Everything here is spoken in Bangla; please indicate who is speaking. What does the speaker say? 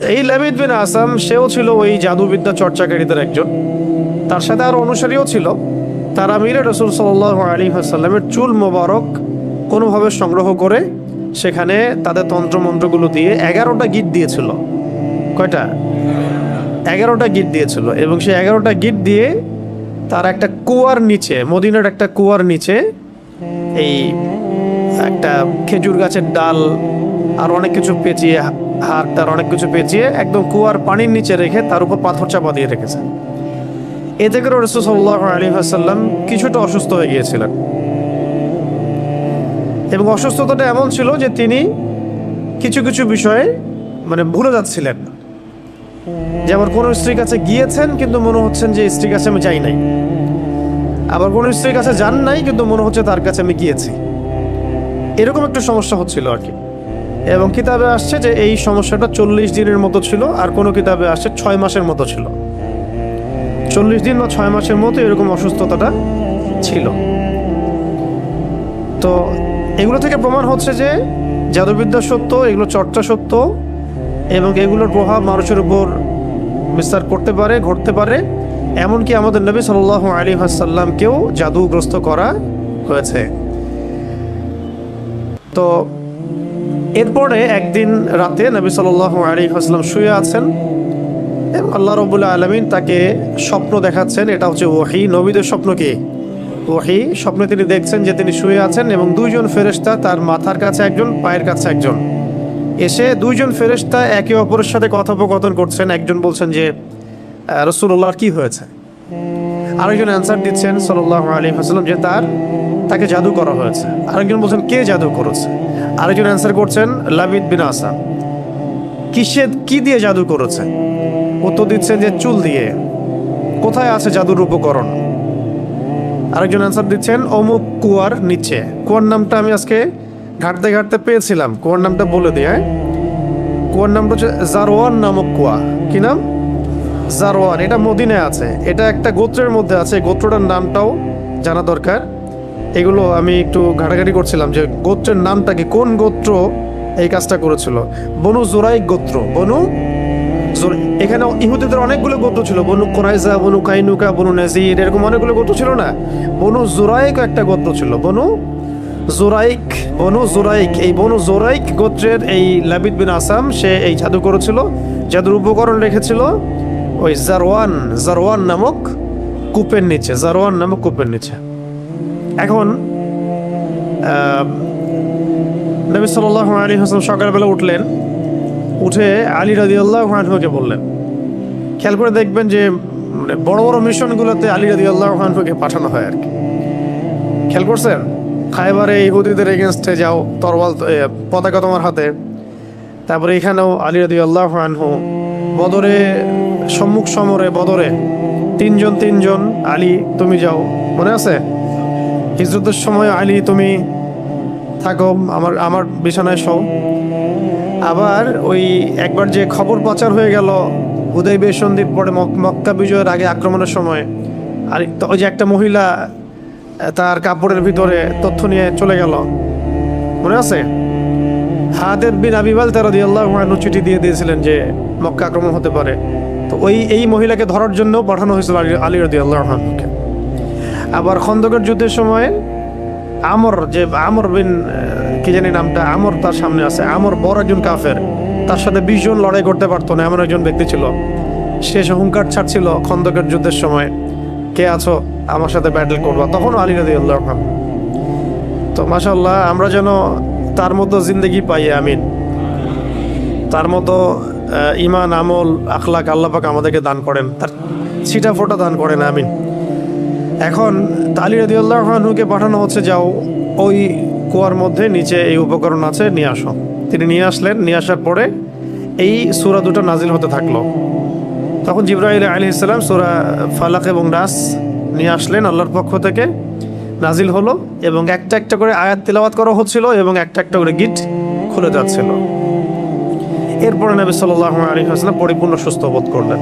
Speaker 1: এই লাবিদ বিন আসাম সেও ছিল ওই জাদুবিদ্যা চর্চাকারীদের একজন, তার সাথে আরো অনুসারীও ছিল। তারা মিলে রাসূল সাল্লাল্লাহু আলাইহি ওয়াসাল্লামের চুল মোবারক কোনোভাবে সংগ্রহ করে সেখানে তাদের তন্ত্রমন্ত্রগুলো দিয়ে 11টা গিট দিয়েছিল। কয়টা? 11টা গিট দিয়েছিল। এবং সেই 11টা গিট দিয়ে তার একটা কুয়ার নিচে, মদিনার একটা কুয়ার নিচে, এই একটা খেজুর গাছের ডাল আর অনেক কিছু পেঁচিয়ে, হাত তার অনেক কিছু পেঁচিয়ে একদম কুয়ার পানির নিচে রেখে তার উপর পাথর চাপা দিয়ে রেখেছে। এতে করে রাসূল সাল্লাল্লাহু আলাইহি ওয়াসাল্লাম কিছুটা অসুস্থ হয়ে গিয়েছিলেন। এবং অসুস্থতাটা এমন ছিল যে তিনি কিছু কিছু বিষয়ে মানে ভুলে যাচ্ছিলেন। যেমন কোনো স্ত্রীর কাছে গিয়েছেন কিন্তু মনে হচ্ছেন যে স্ত্রীর কাছে আমি যাই নাই, আবার কোনো স্ত্রীর কাছে যান নাই কিন্তু মনে হচ্ছে তার কাছে আমি গিয়েছি। এরকম একটা সমস্যা হচ্ছিল আর কি। এবং কিতাবে আসছে যে এই সমস্যাটা 40 দিনের মতো ছিল, আর কোনো কিতাবে আসছে 6 মাসের মতো ছিল। 40 দিন বা 6 মাসের মতো এরকম অসুস্থতাটা ছিল। তো এগুলো থেকে প্রমাণ হচ্ছে যে জাদুবিদ্যা সত্য, এগুলো চর্চা সত্য, এবং এগুলোর প্রভাব মানুষের উপর বিস্তার করতে পারে, ঘটতে পারে। এমনকি আমাদের নবী সাল্লাল্লাহু আলাইহি ওয়াসাল্লামকেও জাদুগ্রস্ত করা হয়েছে। তো এরপরে একদিন রাতে নবী সাল্লাল্লাহু আলাইহি ওয়াসাল্লাম শুয়ে আছেন এবং আল্লাহ রাব্বুল আলামিন তাকে স্বপ্ন দেখাচ্ছেন। এটা হচ্ছে ওহী, নবীদের স্বপ্ন কি? ওহী। স্বপ্নে তিনি দেখছেন যে তিনি শুয়ে আছেন এবং দুইজন ফেরেশতা, তার মাথার কাছে একজন, পায়ের কাছে একজন, এসে দুইজন ফেরেশতা একে অপরের সাথে কথোপকথন করছেন। একজন বলছেন যে রাসূলুল্লাহর কি হয়েছে, আরেকজন অ্যান্সার দিচ্ছেন সাল্লাল্লাহু আলাইহি ওয়াসাল্লাম যে তাকে জাদু করা হয়েছে। আরেকজন বলছেন কে জাদু করেছে, আরেকজন অ্যান্সার করছেন লাবিদ বিন আসাম। কি দিয়ে জাদু করেছে? উত্তর দিচ্ছেন যে চুল দিয়ে। কোথায় আছে জাদুর উপকরণ? আরেকজন অ্যান্সার দিচ্ছেন অমুক কুয়ার নিচে। কুয়ার নামটা আমি আজকে ঘাটতে ঘাটতে পেয়েছিলাম, কুয়ার নামটা বলে দিয়ে। কুয়ার নামটা হচ্ছে জারওয়ান নামক কুয়া। কি নাম? জারওয়ান। এটা মদিনায় আছে, এটা একটা গোত্রের মধ্যে আছে। গোত্রটার নামটাও জানা দরকার। এগুলো আমি একটু ঘাটাঘাটি করছিলাম যে গোত্রের নামটা কি, কোন গোত্র এই কাজটা করেছিল। বনু জুরাইক গোত্র। এখানে ইহুদিদের অনেকগুলো গোত্র ছিল, বনু কুরাইজা, বনু কাইনুকা, বনু নাজির, এরকম অনেকগুলো গোত্র ছিল না? বনু জুরাইক একটা গোত্র ছিল, বনু জুরাইক। এই বনু জুরাইক গোত্রের এই লাবিদ বিন আসাম, সে এই জাদু করেছিল, জাদুর উপকরণ রেখেছিল ওই জারওয়ান নামক কূপের নিচে। এখন নবী সাল্লাল্লাহু আলাইহি ওয়াসাল্লাম সকালবেলা উঠে আলী রাদিয়াল্লাহু আনহুকে বললেন। খেয়াল করে দেখবেন যে মানে বড় বড় মিশনগুলোতে আলী রাদিয়াল্লাহু আনহুকে পাঠানো হয় আর কি। খেয়াল করছেন? খায়বারে ইহুদিদের এগেনস্টে যাও, তরবাল পতাকা তোমার হাতে। তারপরে এখানেও আলী রাদিয়াল্লাহু আনহু বদরে, সম্মুখ সমরে বদরে তিনজন আলী তুমি যাও, মনে আছে? হিজরতের সময় আলী তুমি থাকো, আমার বিছানায় শও। আবার ওই একবার যে খবর প্রচার হয়ে গেল হুদাইবিয়া সন্ধির পরে, মক্কা বিজয়ের আগে আক্রমণের সময়, আর ওই যে একটা মহিলা তার কাপড়ের ভিতরে তথ্য নিয়ে চলে গেল, মনে আছে? হাতেব বিন আবি বালতা রাদিয়াল্লাহু আনহু চিঠি দিয়ে দিয়েছিলেন যে মক্কা আক্রমণ হতে পারে। তো এই মহিলাকে ধরার জন্য পাঠানো হয়েছিল আলী রাদিয়াল্লাহু আনহুকে। আবার খন্দকের যুদ্ধের সময় আমর বিন কি জানি নামটা, আমর তার সামনে আছে। আমর বড় একজন কাফের, তার সাথে 20 জন লড়াই করতে পারতো না এমন একজন ব্যক্তি ছিল। সে হুঙ্কার ছাড়ছিল খন্দকের যুদ্ধের সময়, কে আছো আমার সাথে ব্যাটল করবা, তখন আলী রাদিয়াল্লাহু আনহু। তো মাশাআল্লাহ, আমরা যেন তার মতো জিন্দেগি পাই, আমিন। তার মতো ঈমান, আমল, আখলাক আল্লাহ পাক আমাদেরকে দান করেন, তার ছিটা ফোঁটা দান করেন, আমিন। এখন আলী রাদিয়াল্লাহু আনহুকে পাঠানো হচ্ছে, যাও ওই কুয়ার মধ্যে নিচে এই উপকরণ আছে, নিয়ে আসো। তিনি নিয়ে আসলেন। নিয়ে আসার পরে এই সূরা দুটো নাজিল হতে থাকলো। তখন জিবরাইল আলাইহিস সালাম সূরা ফালাক এবং নাস নিয়ে আসলেন আল্লাহর পক্ষ থেকে, নাজিল হলো এবং একটা একটা করে আয়াত তিলাওয়াত করা হচ্ছিল এবং একটা একটা করে গিট খুলে যাচ্ছিল। এরপরে নবী সাল্লাল্লাহু আলাইহি ওয়াসাল্লাম পরিপূর্ণ সুস্থ বোধ করলেন।